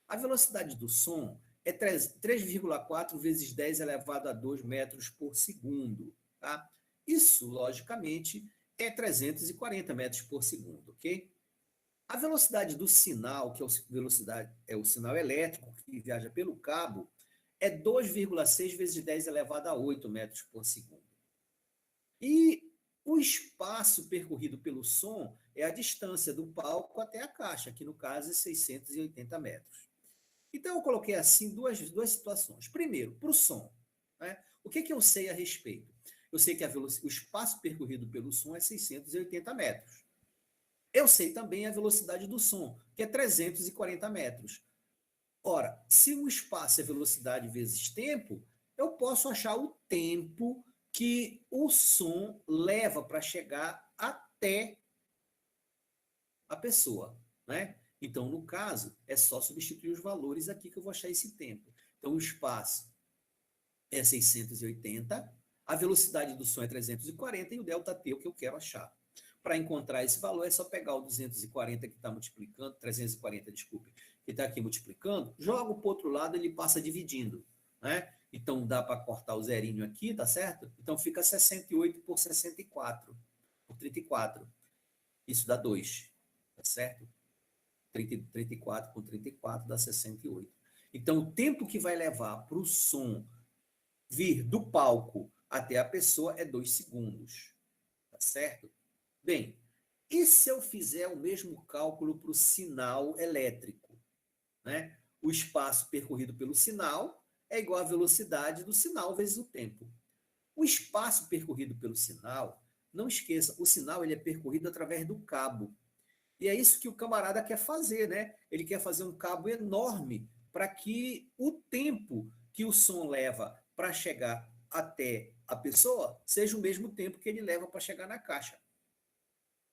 A velocidade do som é 3,4 vezes 10 elevado a 2 metros por segundo. Tá? Isso, logicamente, é 340 metros por segundo, ok? A velocidade do sinal, que é o sinal elétrico que viaja pelo cabo, é 2,6 vezes 10 elevado a 8 metros por segundo. E O espaço percorrido pelo som é a distância do palco até a caixa, que no caso é 680 metros. Então, eu coloquei assim duas situações. Primeiro, para o som. Né? O que eu sei a respeito? Eu sei que o espaço percorrido pelo som é 680 metros. Eu sei também a velocidade do som, que é 340 metros. Ora, se o espaço é velocidade vezes tempo, eu posso achar o tempo que o som leva para chegar até a pessoa, né? Então, no caso, é só substituir os valores aqui que eu vou achar esse tempo. Então, o espaço é 680, a velocidade do som é 340 e o ΔT é o que eu quero achar. Para encontrar esse valor, é só pegar o 240 que está multiplicando, 340, desculpe, que está aqui multiplicando, joga para o outro lado, ele passa dividindo, né? Então, dá para cortar o zerinho aqui, tá certo? Então, fica 68 por 64, por 34. Isso dá 2, tá certo? 34 por 34 dá 68. Então, o tempo que vai levar para o som vir do palco até a pessoa é 2 segundos, tá certo? Bem, e se eu fizer o mesmo cálculo para o sinal elétrico? Né? O espaço percorrido pelo sinal é igual à velocidade do sinal vezes o tempo. O espaço percorrido pelo sinal, não esqueça, o sinal ele é percorrido através do cabo. E é isso que o camarada quer fazer, né? Ele quer fazer um cabo enorme para que o tempo que o som leva para chegar até a pessoa seja o mesmo tempo que ele leva para chegar na caixa.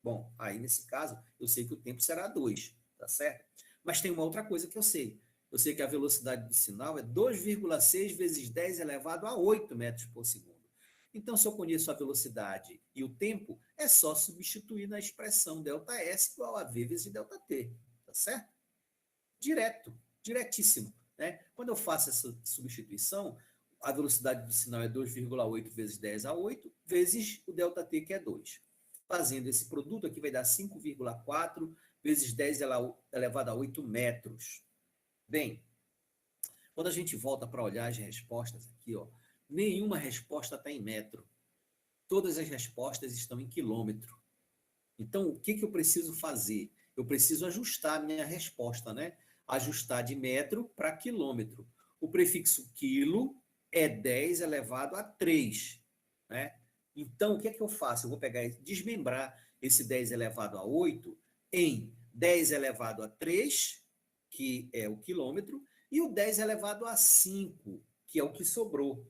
Bom, aí nesse caso, eu sei que o tempo será 2, tá certo? Mas tem uma outra coisa que eu sei. Eu sei que a velocidade do sinal é 2,6 vezes 10 elevado a 8 metros por segundo. Então, se eu conheço a velocidade e o tempo, é só substituir na expressão ΔS igual a V vezes ΔT, tá certo? Diretíssimo. Né? Quando eu faço essa substituição, a velocidade do sinal é 2,8 vezes 10 a 8, vezes o ΔT, que é 2. Fazendo esse produto aqui vai dar 5,4 vezes 10 elevado a 8 metros. Bem, quando a gente volta para olhar as respostas aqui, ó, nenhuma resposta está em metro. Todas as respostas estão em quilômetro. Então, o que eu preciso fazer? Eu preciso ajustar a minha resposta, né? Ajustar de metro para quilômetro. O prefixo quilo é 10 elevado a 3, né? Então, o que eu faço? Eu vou pegar e desmembrar esse 10 elevado a 8 em 10 elevado a 3, que é o quilômetro, e o 10 elevado a 5, que é o que sobrou.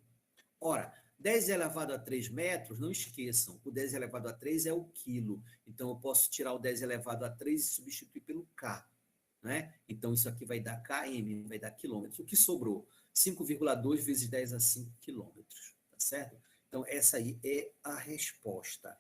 Ora, 10 elevado a 3 metros, não esqueçam, o 10 elevado a 3 é o quilo. Então, eu posso tirar o 10 elevado a 3 e substituir pelo K. Né? Então, isso aqui vai dar km, vai dar quilômetros. O que sobrou? 5,2 vezes 10 a 5 quilômetros. Tá certo? Então, essa aí é a resposta.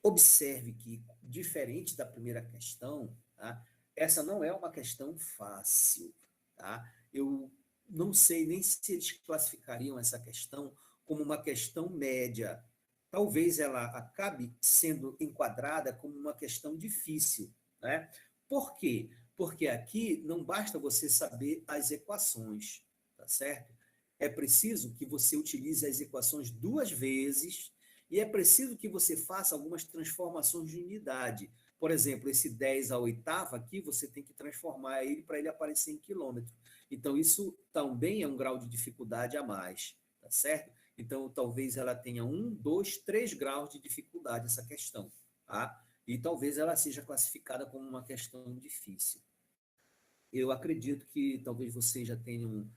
Observe que, diferente da primeira questão, tá? Essa não é uma questão fácil. Tá? Eu não sei nem se eles classificariam essa questão como uma questão média. Talvez ela acabe sendo enquadrada como uma questão difícil. Né? Por quê? Porque aqui não basta você saber as equações, tá certo? É preciso que você utilize as equações 2 vezes e é preciso que você faça algumas transformações de unidade. Por exemplo, esse 10 à oitava aqui, você tem que transformar ele para ele aparecer em quilômetro. Então, isso também é um grau de dificuldade a mais, tá certo? Então, talvez ela tenha 1, 2, 3 graus de dificuldade essa questão, tá? E talvez ela seja classificada como uma questão difícil. Eu acredito que talvez vocês já tenham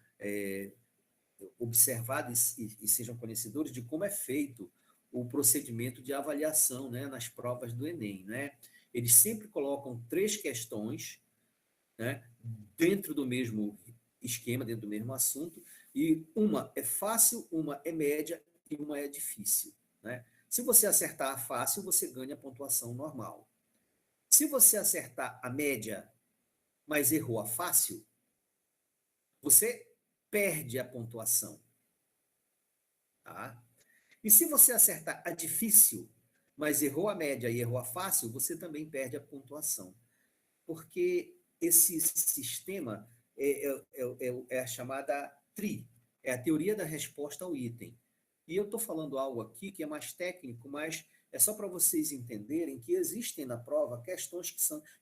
observado e sejam conhecedores de como é feito o procedimento de avaliação, né, nas provas do Enem. Né? Eles sempre colocam 3 questões, né, dentro do mesmo esquema, dentro do mesmo assunto, e uma é fácil, uma é média e uma é difícil. Né? Se você acertar a fácil, você ganha a pontuação normal. Se você acertar a média, mas errou a fácil, você perde a pontuação. Tá? E se você acertar a difícil, mas errou a média e errou a fácil, você também perde a pontuação. Porque esse sistema é a chamada TRI, é a teoria da resposta ao item. E eu estou falando algo aqui que é mais técnico, mas é só para vocês entenderem que existem na prova questões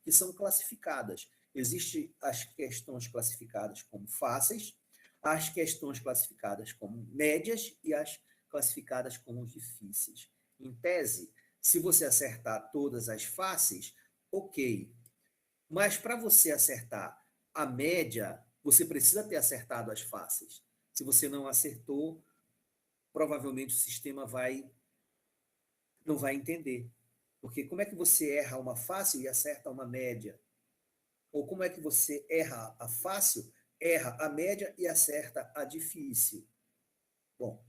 que são classificadas. Existem as questões classificadas como fáceis, as questões classificadas como médias e as classificadas como difíceis. Em tese, se você acertar todas as fáceis, ok. Mas para você acertar a média, você precisa ter acertado as fáceis. Se você não acertou, provavelmente o sistema não vai entender. Porque como é que você erra uma fácil e acerta uma média? Ou como é que você erra a fácil, erra a média e acerta a difícil? Bom,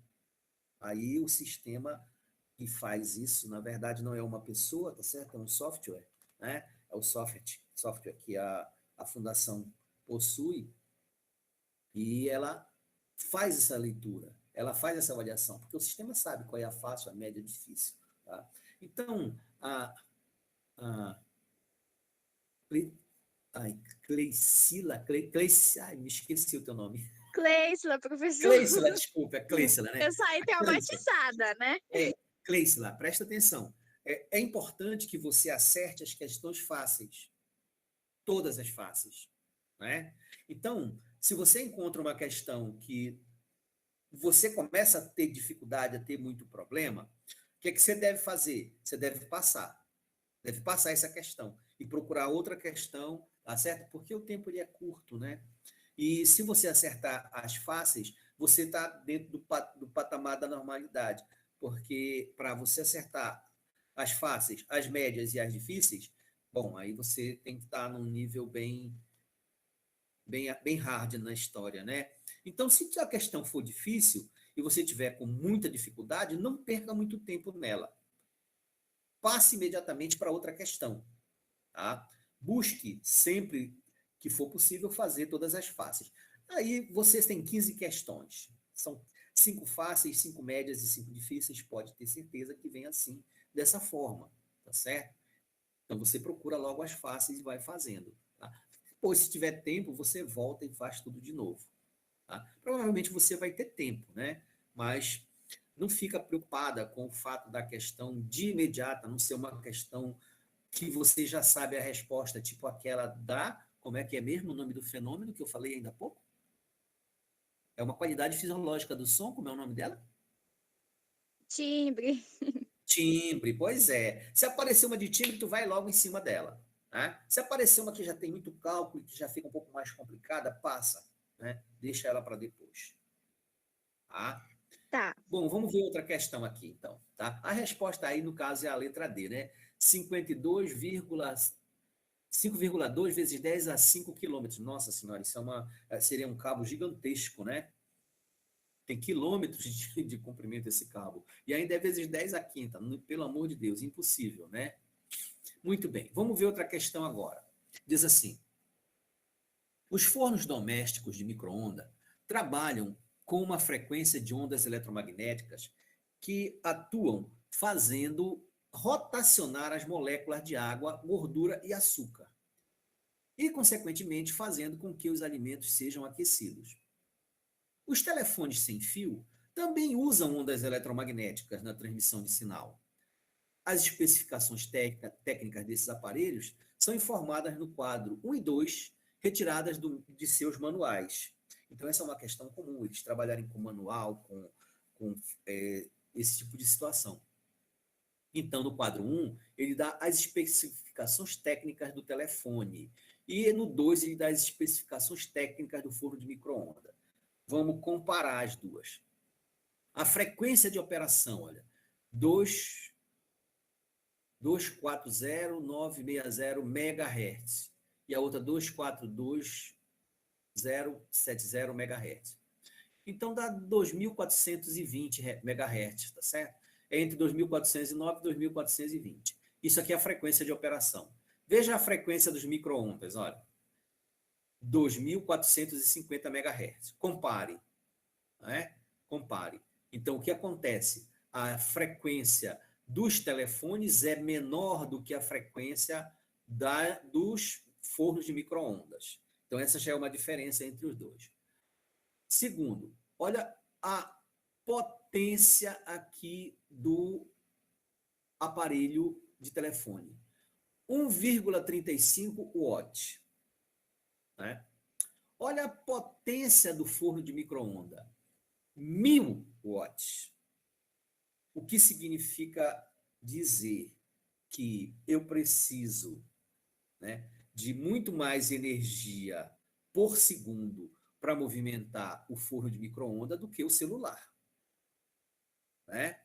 aí o sistema que faz isso, na verdade, não é uma pessoa, tá certo? É um software, né? É o software que a fundação possui e ela faz essa leitura, ela faz essa avaliação, porque o sistema sabe qual é a fácil, a média, a difícil. Tá? Então, a ai, ai, me esqueci o teu nome. Cleisla, professor. Cleisla, desculpa, é Cleisla, né? Eu saí A Cleisla. traumatizada, né? Cleisla, presta atenção. É importante que você acerte as questões fáceis, todas as fáceis, né? Então, se você encontra uma questão que você começa a ter dificuldade, a ter muito problema, o que é que você deve fazer? Você deve passar essa questão e procurar outra questão, tá certo? Porque o tempo ele é curto, né? E se você acertar as fáceis, você está dentro do patamar da normalidade, porque para você acertar as fáceis, as médias e as difíceis, bom, aí você tem que estar num nível bem hard na história, né? Então, se a questão for difícil e você tiver com muita dificuldade, não perca muito tempo nela. Passe imediatamente para outra questão, tá? Busque sempre que for possível fazer todas as fáceis. Aí vocês têm 15 questões. São 5 fáceis, 5 médias e 5 difíceis. Pode ter certeza que vem assim, dessa forma, tá certo? Então você procura logo as fáceis e vai fazendo. Tá? Depois, se tiver tempo, você volta e faz tudo de novo. Tá? Provavelmente você vai ter tempo, né? Mas não fica preocupada com o fato da questão de imediata não ser uma questão que você já sabe a resposta, tipo aquela como é que é mesmo o nome do fenômeno que eu falei ainda há pouco? É uma qualidade fisiológica do som, como é o nome dela? Timbre. Timbre, pois é. Se aparecer uma de timbre, tu vai logo em cima dela. Né? Se aparecer uma que já tem muito cálculo e que já fica um pouco mais complicada, passa. Né? Deixa ela para depois. Tá? Tá. Bom, vamos ver outra questão aqui, então. Tá? A resposta aí, no caso, é a letra D, né? 5,2 vezes 10 a 5 quilômetros. Nossa senhora, isso seria um cabo gigantesco, né? Tem quilômetros de comprimento esse cabo. E ainda é vezes 10 a quinta. Pelo amor de Deus, impossível, né? Muito bem, vamos ver outra questão agora. Diz assim: os fornos domésticos de micro-onda trabalham com uma frequência de ondas eletromagnéticas que atuam fazendo rotacionar as moléculas de água, gordura e açúcar, e, consequentemente, fazendo com que os alimentos sejam aquecidos. Os telefones sem fio também usam ondas eletromagnéticas na transmissão de sinal. As especificações técnicas desses aparelhos são informadas no quadro 1 e 2, retiradas de seus manuais. Então, essa é uma questão comum, eles trabalharem com manual, com esse tipo de situação. Então, no quadro 1, ele dá as especificações técnicas do telefone. E no 2, ele dá as especificações técnicas do forno de micro-ondas. Vamos comparar as duas. A frequência de operação, olha, 240,960 MHz. E a outra 242,070 MHz. Então dá 2.420 MHz, tá certo? É entre 2.409 e 2.420. Isso aqui é a frequência de operação. Veja a frequência dos micro-ondas, olha. 2.450 MHz. Compare. Né? Compare. Então, o que acontece? A frequência dos telefones é menor do que a frequência dos fornos de micro-ondas. Então, essa já é uma diferença entre os dois. Segundo, olha a potência aqui aparelho de telefone. 1,35 watts. Né? Olha a potência do forno de micro-ondas. 1.000 watts. O que significa dizer que eu preciso, né, de muito mais energia por segundo para movimentar o forno de micro-ondas do que o celular. Né?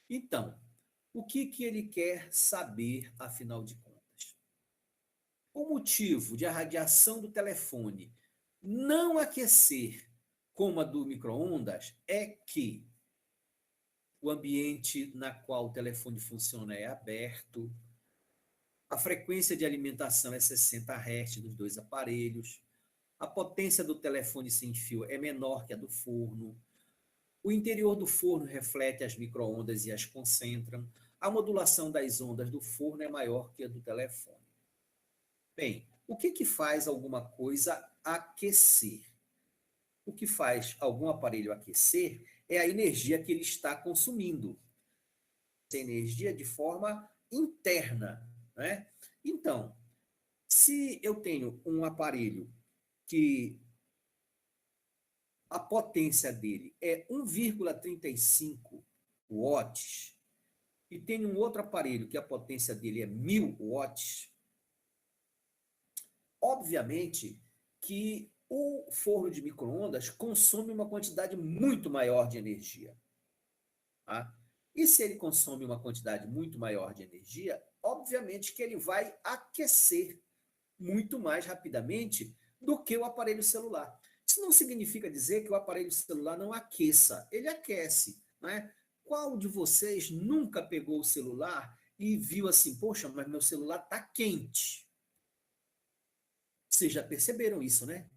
Então, o que ele quer saber, afinal de contas? O motivo de a radiação do telefone não aquecer como a do micro-ondas é que o ambiente na qual o telefone funciona é aberto, a frequência de alimentação é 60 Hz dos dois aparelhos, a potência do telefone sem fio é menor que a do forno, o interior do forno reflete as micro-ondas e as concentram, a modulação das ondas do forno é maior que a do telefone. Bem, o que faz alguma coisa aquecer? O que faz algum aparelho aquecer é a energia que ele está consumindo. Essa energia de forma interna, né? Então, se eu tenho um aparelho que a potência dele é 1,35 watts e tem um outro aparelho que a potência dele é 1.000 watts, obviamente que o forno de micro-ondas consome uma quantidade muito maior de energia. Tá? E se ele consome uma quantidade muito maior de energia, obviamente que ele vai aquecer muito mais rapidamente do que o aparelho celular. Isso não significa dizer que o aparelho celular não aqueça, ele aquece. Né? Qual de vocês nunca pegou o celular e viu assim, poxa, mas meu celular está quente? Vocês já perceberam isso, né?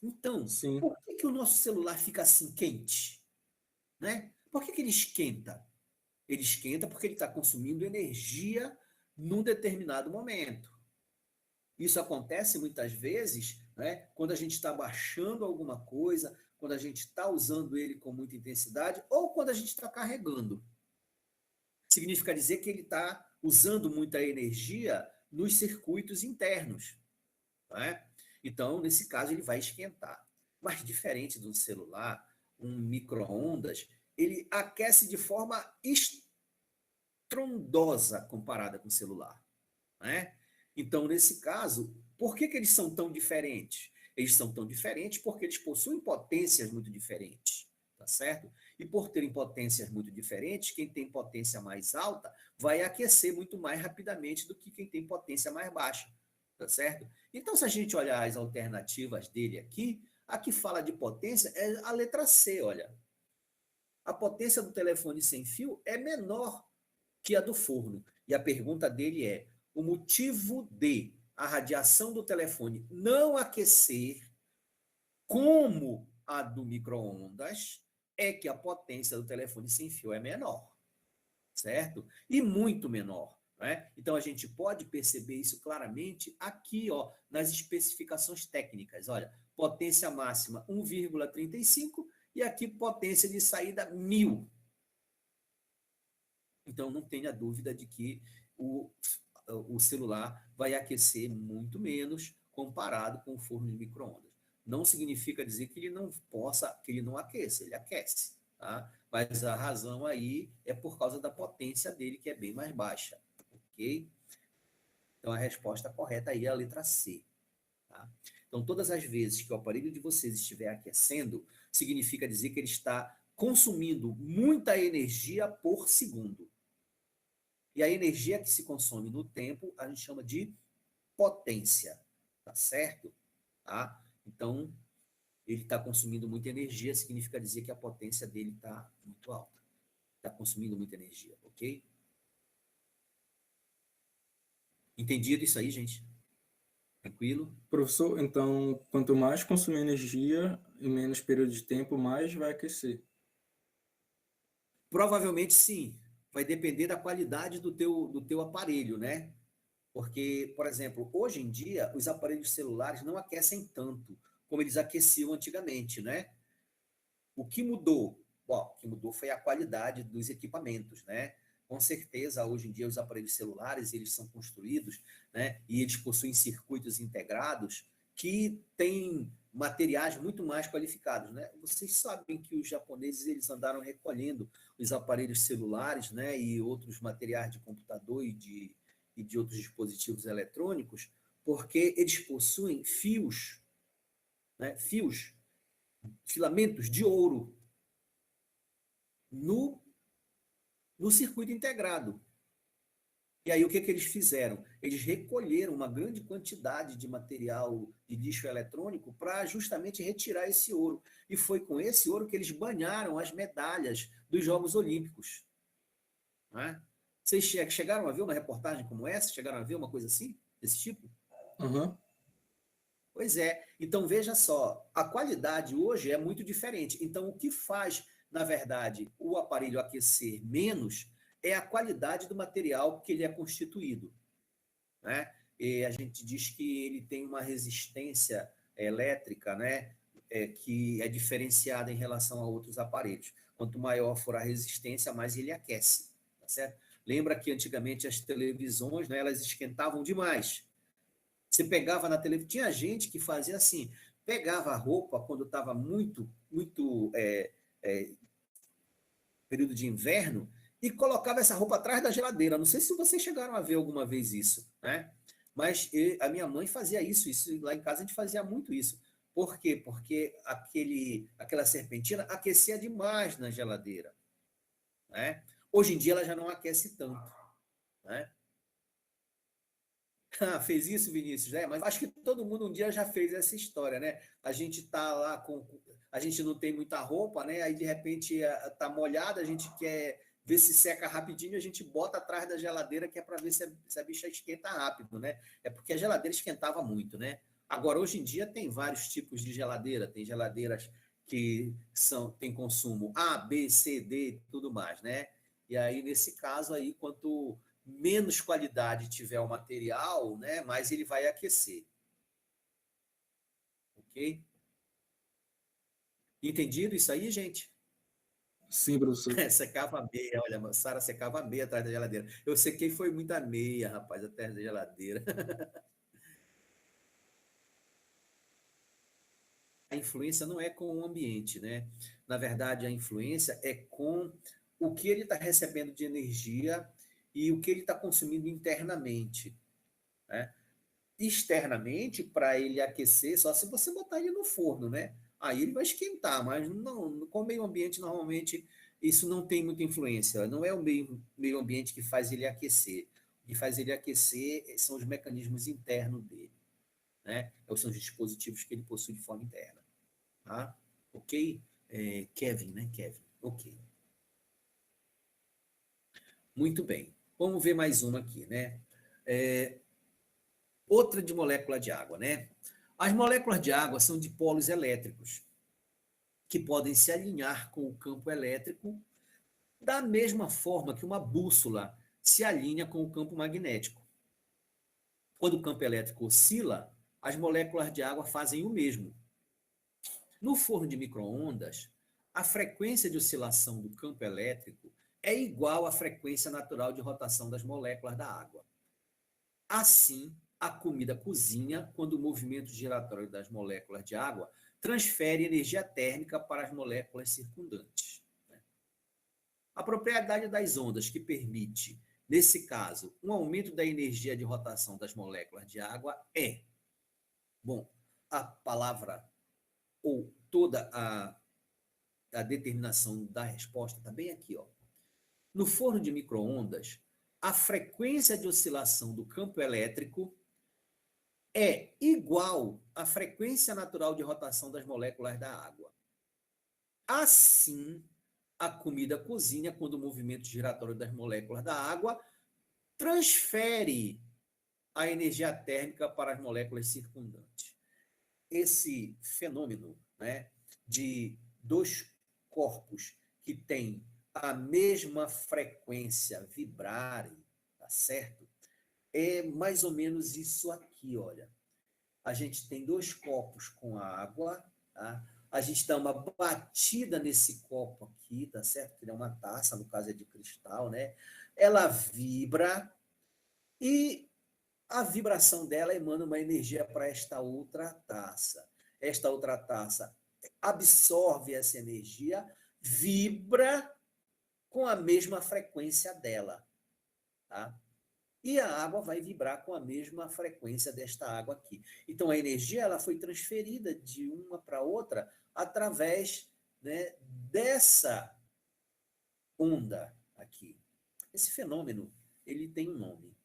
Então, Sim. por que o nosso celular fica assim quente? Né? Por que ele esquenta? Ele esquenta porque ele está consumindo energia num determinado momento. Isso acontece muitas vezes, né, quando a gente está baixando alguma coisa, quando a gente está usando ele com muita intensidade ou quando a gente está carregando. Significa dizer que ele está usando muita energia nos circuitos internos. Né? Então, nesse caso, ele vai esquentar. Mas diferente do celular, um micro-ondas, ele aquece de forma estrondosa comparada com o celular. Né? Então, nesse caso, por que eles são tão diferentes? Eles são tão diferentes porque eles possuem potências muito diferentes, tá certo? E por terem potências muito diferentes, quem tem potência mais alta vai aquecer muito mais rapidamente do que quem tem potência mais baixa, tá certo? Então, se a gente olhar as alternativas dele aqui, a que fala de potência é a letra C, olha. A potência do telefone sem fio é menor que a do forno. E a pergunta dele é: o motivo de a radiação do telefone não aquecer como a do micro-ondas é que a potência do telefone sem fio é menor, certo? E muito menor. Né? Então, a gente pode perceber isso claramente aqui, ó, nas especificações técnicas. Olha, potência máxima 1,35 e aqui potência de saída 1.000. Então, não tenha dúvida de que o celular vai aquecer muito menos comparado com o forno de micro-ondas. Não significa dizer que ele não possa, que ele não aqueça, ele aquece. Tá? Mas a razão aí é por causa da potência dele, que é bem mais baixa. Ok? Então, a resposta correta aí é a letra C. Tá? Então, todas as vezes que o aparelho de vocês estiver aquecendo, significa dizer que ele está consumindo muita energia por segundo. E a energia que se consome no tempo, a gente chama de potência, tá certo? Tá? Então, ele está consumindo muita energia, significa dizer que a potência dele está muito alta. Está consumindo muita energia, ok? Entendido isso aí, gente? Tranquilo? Professor, então, quanto mais consumir energia em menos período de tempo, mais vai aquecer. Provavelmente sim. Vai depender da qualidade do teu aparelho, né? Porque, por exemplo, hoje em dia, os aparelhos celulares não aquecem tanto como eles aqueciam antigamente, né? O que mudou? Bom, o que mudou foi a qualidade dos equipamentos, né? Com certeza, hoje em dia, os aparelhos celulares, eles são construídos, né, e eles possuem circuitos integrados que têm materiais muito mais qualificados, né? Vocês sabem que os japoneses, eles andaram recolhendo os aparelhos celulares, né, e outros materiais de computador e de outros dispositivos eletrônicos, porque eles possuem fios, né, filamentos de ouro no, no circuito integrado. E aí, o que eles fizeram? Eles recolheram uma grande quantidade de material de lixo eletrônico para justamente retirar esse ouro. E foi com esse ouro que eles banharam as medalhas dos Jogos Olímpicos. Não é? Vocês chegaram a ver uma reportagem como essa? Chegaram a ver uma coisa assim, desse tipo? Uhum. Pois é. Então, veja só, a qualidade hoje é muito diferente. Então, o que faz, na verdade, o aparelho aquecer menos é a qualidade do material que ele é constituído, né? E a gente diz que ele tem uma resistência elétrica, né, que é diferenciada em relação a outros aparelhos. Quanto maior for a resistência, mais ele aquece, tá certo? Lembra que antigamente as televisões, né, elas esquentavam demais. Você pegava na televisão, tinha gente que fazia assim, pegava a roupa quando estava muito período de inverno, e colocava essa roupa atrás da geladeira. Não sei se vocês chegaram a ver alguma vez isso, né? Mas a minha mãe fazia isso lá em casa a gente fazia muito isso. Por quê? Porque aquela serpentina aquecia demais na geladeira, né? Hoje em dia ela já não aquece tanto, né? Ah, fez isso, Vinícius, né? Mas acho que todo mundo um dia já fez essa história, né? A gente tá lá a gente não tem muita roupa, né? Aí de repente tá molhada, a gente quer ver se seca rapidinho, a gente bota atrás da geladeira que é para ver se a bicha esquenta rápido, né? É porque a geladeira esquentava muito, né? Agora hoje em dia tem vários tipos de geladeira, tem geladeiras que tem consumo A, B, C, D, tudo mais, né? E aí nesse caso aí, quanto menos qualidade tiver o material, né, mais ele vai aquecer. Ok? Entendido isso aí, gente? Sim, professor. Secava a meia, olha, Sara secava a meia atrás da geladeira. Eu sequei foi muita meia, rapaz, atrás da geladeira. A influência não é com o ambiente, né? Na verdade, a influência é com o que ele está recebendo de energia e o que ele está consumindo internamente, né? Externamente, para ele aquecer, só se você botar ele no forno, né? Aí ele vai esquentar, mas não, com o meio ambiente, normalmente, isso não tem muita influência. Não é o meio ambiente que faz ele aquecer. O que faz ele aquecer são os mecanismos internos dele, né? São os dispositivos que ele possui de forma interna. Tá? Ok? Kevin, né? Kevin. Ok. Muito bem. Vamos ver mais uma aqui, né? Outra de molécula de água, né? As moléculas de água são dipolos elétricos, que podem se alinhar com o campo elétrico da mesma forma que uma bússola se alinha com o campo magnético. Quando o campo elétrico oscila, as moléculas de água fazem o mesmo. No forno de micro-ondas, a frequência de oscilação do campo elétrico é igual à frequência natural de rotação das moléculas da água. Assim, a comida cozinha quando o movimento giratório das moléculas de água transfere energia térmica para as moléculas circundantes. A propriedade das ondas que permite, nesse caso, um aumento da energia de rotação das moléculas de água é, bom, a palavra ou toda a determinação da resposta está bem aqui, ó. No forno de micro-ondas, a frequência de oscilação do campo elétrico é igual à frequência natural de rotação das moléculas da água. Assim, a comida cozinha quando o movimento giratório das moléculas da água transfere a energia térmica para as moléculas circundantes. Esse fenômeno, né, de dois corpos que têm a mesma frequência vibrarem, tá certo? É mais ou menos isso aqui, olha. A gente tem dois copos com água, tá? a gente dá uma batida nesse copo aqui, tá certo? Que é uma taça, no caso é de cristal, né? Ela vibra e a vibração dela emana uma energia para esta outra taça. Esta outra taça absorve essa energia, vibra com a mesma frequência dela, tá? E a água vai vibrar com a mesma frequência desta água aqui. Então a energia ela foi transferida de uma para outra através, né, dessa onda aqui. Esse fenômeno, ele tem um nome.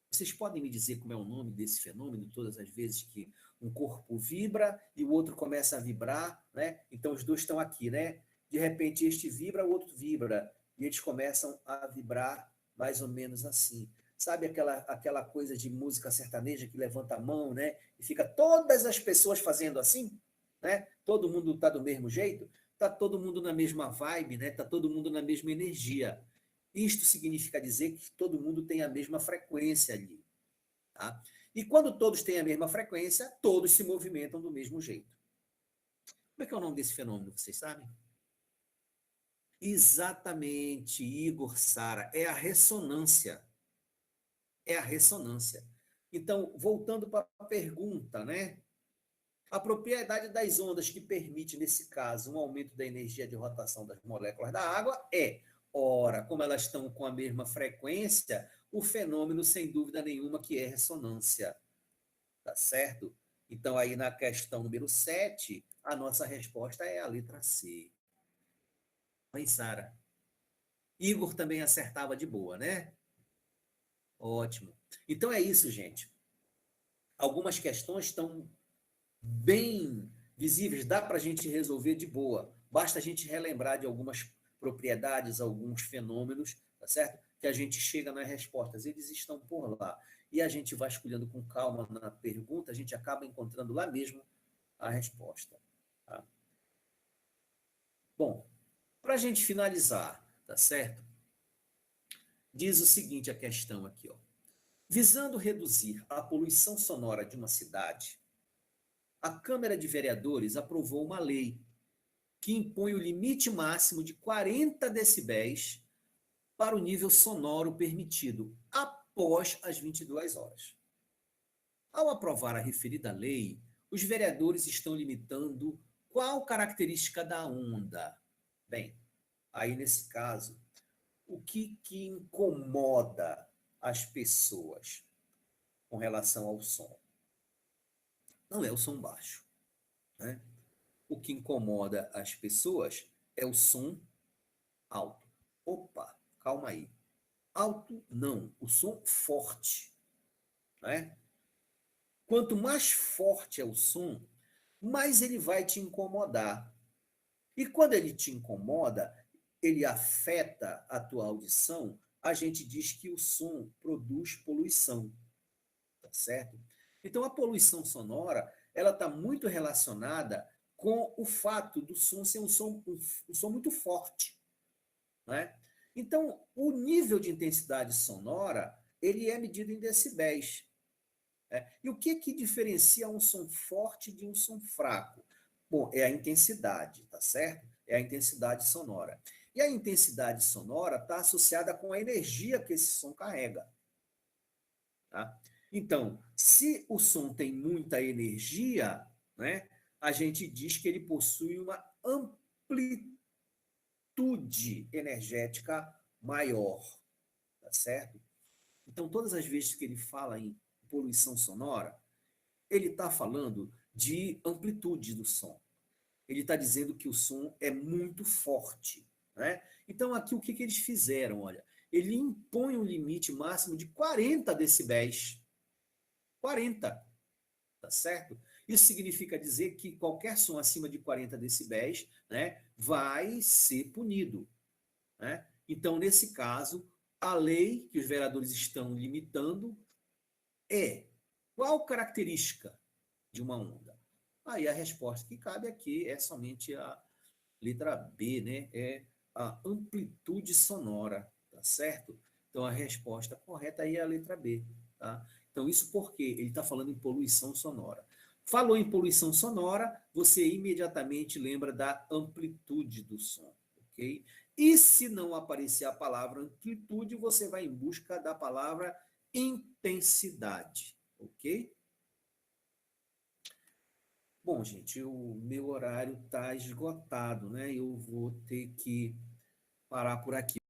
Vocês podem me dizer como é o nome desse fenômeno, todas as vezes que um corpo vibra e o outro começa a vibrar, né? Então os dois estão aqui, né? De repente este vibra, o outro vibra, e eles começam a vibrar mais ou menos assim. Sabe aquela coisa de música sertaneja que levanta a mão, né? E fica todas as pessoas fazendo assim, né? Todo mundo está do mesmo jeito, está todo mundo na mesma vibe, né? Está todo mundo na mesma energia. Isto significa dizer que todo mundo tem a mesma frequência ali. Tá? E quando todos têm a mesma frequência, todos se movimentam do mesmo jeito. Como é que é o nome desse fenômeno, vocês sabem? Exatamente, Igor, Sara, é a ressonância. É a ressonância. Então, voltando para a pergunta, né? A propriedade das ondas que permite, nesse caso, um aumento da energia de rotação das moléculas da água é, ora, como elas estão com a mesma frequência, o fenômeno, sem dúvida nenhuma, que é ressonância. Tá certo? Então, aí na questão número 7, a nossa resposta é a letra C. Mãe Sara. Igor também acertava de boa, né? Ótimo. Então é isso, gente. Algumas questões estão bem visíveis, dá para a gente resolver de boa. Basta a gente relembrar de algumas propriedades, alguns fenômenos, tá certo? Que a gente chega nas respostas, eles estão por lá. E a gente vai escolhendo com calma na pergunta, a gente acaba encontrando lá mesmo a resposta. Tá? Bom, para a gente finalizar, tá certo? Diz o seguinte a questão aqui, ó. Visando reduzir a poluição sonora de uma cidade, a Câmara de Vereadores aprovou uma lei que impõe o limite máximo de 40 decibéis para o nível sonoro permitido após as 22 horas. Ao aprovar a referida lei, os vereadores estão limitando qual característica da onda? Bem, aí nesse caso, o que incomoda as pessoas com relação ao som? Não é o som baixo, né? O que incomoda as pessoas é o som alto. Opa, calma aí. Alto, não. O som forte, né? Quanto mais forte é o som, mais ele vai te incomodar. E quando ele te incomoda, ele afeta a tua audição, a gente diz que o som produz poluição, tá certo? Então, a poluição sonora, ela está muito relacionada com o fato do som ser um som muito forte, né? Então, o nível de intensidade sonora, ele é medido em decibéis. Né? E o que diferencia um som forte de um som fraco? Bom, é a intensidade, tá certo? É a intensidade sonora. E a intensidade sonora está associada com a energia que esse som carrega. Tá? Então, se o som tem muita energia, né, a gente diz que ele possui uma amplitude energética maior, tá certo? Então, todas as vezes que ele fala em poluição sonora, ele está falando de amplitude do som. Ele está dizendo que o som é muito forte, né? Então, aqui o que eles fizeram? Olha, ele impõe um limite máximo de 40 decibéis. 40, tá certo? Isso significa dizer que qualquer som acima de 40 decibéis, né, vai ser punido, né? Então, nesse caso, a lei que os vereadores estão limitando é qual característica de uma onda? Aí a resposta que cabe aqui é somente a letra B, né? É a amplitude sonora, tá certo? Então a resposta correta aí é a letra B, tá? Então isso porque ele está falando em poluição sonora. Falou em poluição sonora, você imediatamente lembra da amplitude do som, ok? E se não aparecer a palavra amplitude, você vai em busca da palavra intensidade, ok? Bom, gente, o meu horário está esgotado, né? Eu vou ter que parar por aqui.